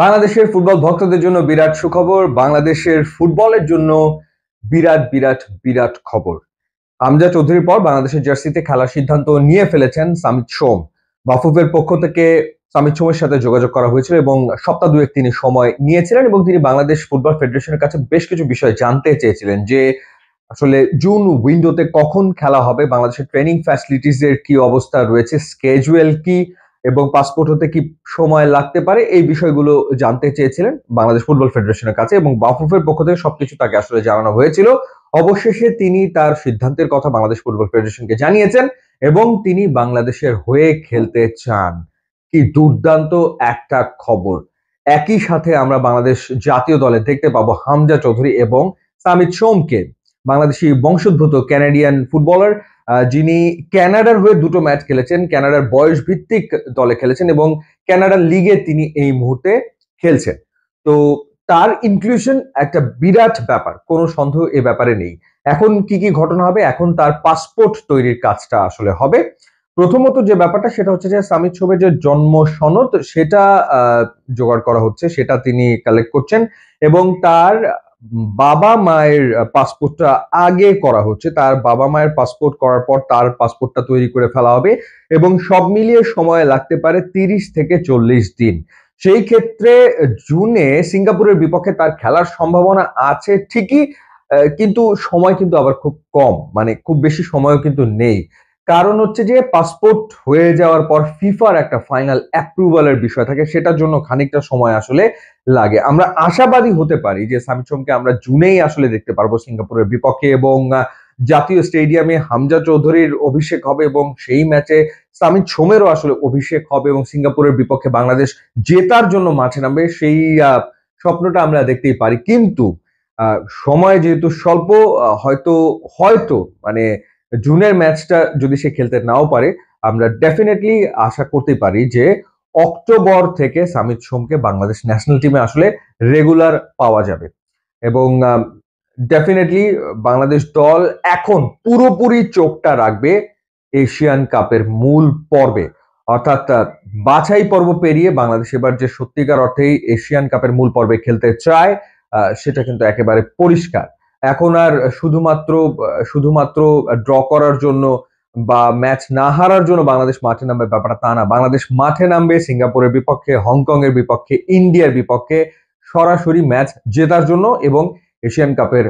বাংলাদেশের ফুটবল ভক্তদের জন্য বিরাট সুখবর। বাংলাদেশের ফুটবলের জন্য বিরাট বিরাট বিরাট খবর। হামজা চৌধুরীর পর বাংলাদেশের জার্সিতে খেলার সিদ্ধান্ত নিয়ে ফেলেছেন সামিত সোম। বাফুফের পক্ষ থেকে সামিত সোমের সাথে যোগাযোগ করা হয়েছিল এবং সপ্তাহ দুয়েক তিনি সময় নিয়েছিলেন এবং তিনি বাংলাদেশ ফুটবল ফেডারেশনের কাছে বেশ কিছু বিষয় জানতে চেয়েছিলেন যে আসলে জুন উইন্ডোতে কখন খেলা হবে, বাংলাদেশের ট্রেনিং ফ্যাসিলিটিস এর কি অবস্থা রয়েছে, স্কেজুয়াল কি এবং পাসপোর্ট হতে কি সময় লাগতে পারে, এই বিষয়গুলো জানতে চেয়েছিলেন বাংলাদেশ ফুটবল ফেডারেশনের কাছে এবং বাফুফের পক্ষ থেকে সবকিছু তাকে আসলে জানানো হয়েছিল। অবশেষে তিনি তার সিদ্ধান্তের কথা বাংলাদেশ ফুটবল ফেডারেশনকে জানিয়েছেন এবং তিনি বাংলাদেশের হয়ে খেলতে চান। কি দুর্দান্ত একটা খবর! একই সাথে আমরা বাংলাদেশ জাতীয় দলে দেখতে পাবো হামজা চৌধুরী এবং সামিত সোমকে, বাংলাদেশি বংশোদ্ভূত ক্যানাডিয়ান ফুটবলার, যিনি ক্যানাডার হয়ে দুটো ম্যাচ খেলেছেন, ক্যানাডার বয়স ভিত্তিক দলে খেলেছেন এবং ক্যানাডার লিগে তিনি এই মুহূর্তে খেলছেন। তো তার ইনক্লুশন একটা বিরাট ব্যাপার, কোনো সন্দেহ এ ব্যাপারে নেই। এখন কি কি ঘটনা হবে? এখন তার পাসপোর্ট তৈরির কাজটা আসলে হবে। প্রথমত যে ব্যাপারটা সেটা হচ্ছে যে সামিত সোমের যে জন্ম সনদ সেটা জোগাড় করা হচ্ছে, সেটা তিনি কালেক্ট করছেন এবং তার বাবা মায়ের পাসপোর্টটা আগে করা হচ্ছে। তার বাবা মায়ের পাসপোর্ট করার পর তার পাসপোর্টটা তৈরি করে ফেলা হবে এবং সব মিলিয়ে সময় লাগতে পারে 30 থেকে 40 দিন। সেই ক্ষেত্রে জুনে সিঙ্গাপুরের বিপক্ষে তার খেলার সম্ভাবনা আছে ঠিকই, কিন্তু সময় কিন্তু আবার খুব কম, মানে খুব বেশি সময়ও কিন্তু নেই। কারণ হচ্ছে যে পাসপোর্ট হয়ে যাওয়ার পর ফিফার একটা ফাইনাল অ্যাপ্রুভালের বিষয় থাকে, সেটার জন্য খানিকটা সময় আসলে লাগে। আমরা আশাবাদী হতে পারি যে সামিত সোমকে আমরা জুনেই আসলে দেখতে পারবো সিঙ্গাপুরের বিপক্ষে এবং জাতীয় স্টেডিয়ামে হামজা চৌধুরীর অভিষেক হবে এবং সেই ম্যাচে সামিত সোমেরও আসলে অভিষেক হবে এবং সিঙ্গাপুরের বিপক্ষে বাংলাদেশ জেতার জন্য মাঠে নামবে, সেই স্বপ্নটা আমরা দেখতেই পারি। কিন্তু সময় যেহেতু স্বল্প, হয়তো হয়তো মানে জুনের ম্যাচটা যদি সে খেলতে নাও পারে, আমরা ডেফিনেটলি আশা করতে পারি যে অক্টোবর থেকে সামিত সোমকে বাংলাদেশ ন্যাশনাল টিমে আসলে রেগুলার পাওয়া যাবে এবং ডেফিনেটলি বাংলাদেশ দল এখন পুরোপুরি চোখটা রাখবে এশিয়ান কাপের মূল পর্বে, অর্থাৎ বাছাই পর্ব পেরিয়ে বাংলাদেশ এবার যে সত্যিকার অর্থেই এশিয়ান কাপের মূল পর্বে খেলতে চায় সেটা কিন্তু একেবারে পরিষ্কার। এখন আর শুধুমাত্র শুধুমাত্র ড্র করার জন্য বা ম্যাচ না হারার জন্য বাংলাদেশ মাঠে নামবে ব্যাপারটা তা না। বাংলাদেশ মাঠে নামবে সিঙ্গাপুরের বিপক্ষে, হংকং এর বিপক্ষে, ইন্ডিয়ার বিপক্ষে সরাসরি ম্যাচ জেতার জন্য এবং এশিয়ান কাপের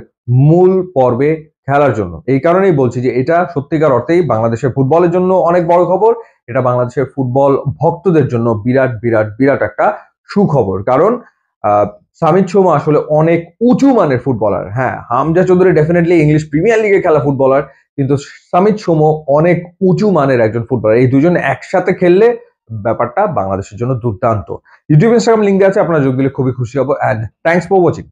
মূল পর্বে খেলার জন্য। এই কারণেই বলছি যে এটা সত্যিকার অর্থেই বাংলাদেশের ফুটবলের জন্য অনেক বড় খবর। এটা বাংলাদেশের ফুটবল ভক্তদের জন্য বিরাট বিরাট বিরাট একটা সুখবর। কারণ সামিত সোম আসলে অনেক উঁচু মানের ফুটবলার। হ্যাঁ, Hamza Chowdhury definitely English premier লিগে খেলা ফুটবলার, কিন্তু সামিত সোমও অনেক উঁচু মানের একজন ফুটবলার। এই দুজন একসাথে খেললে ব্যাপারটা বাংলাদেশের জন্য দুর্দান্ত। ইউটিউব ইনস্টাগ্রাম লিঙ্ক আছে, আপনারা যোগ দিলে খুবই খুশি হব। And thanks for watching.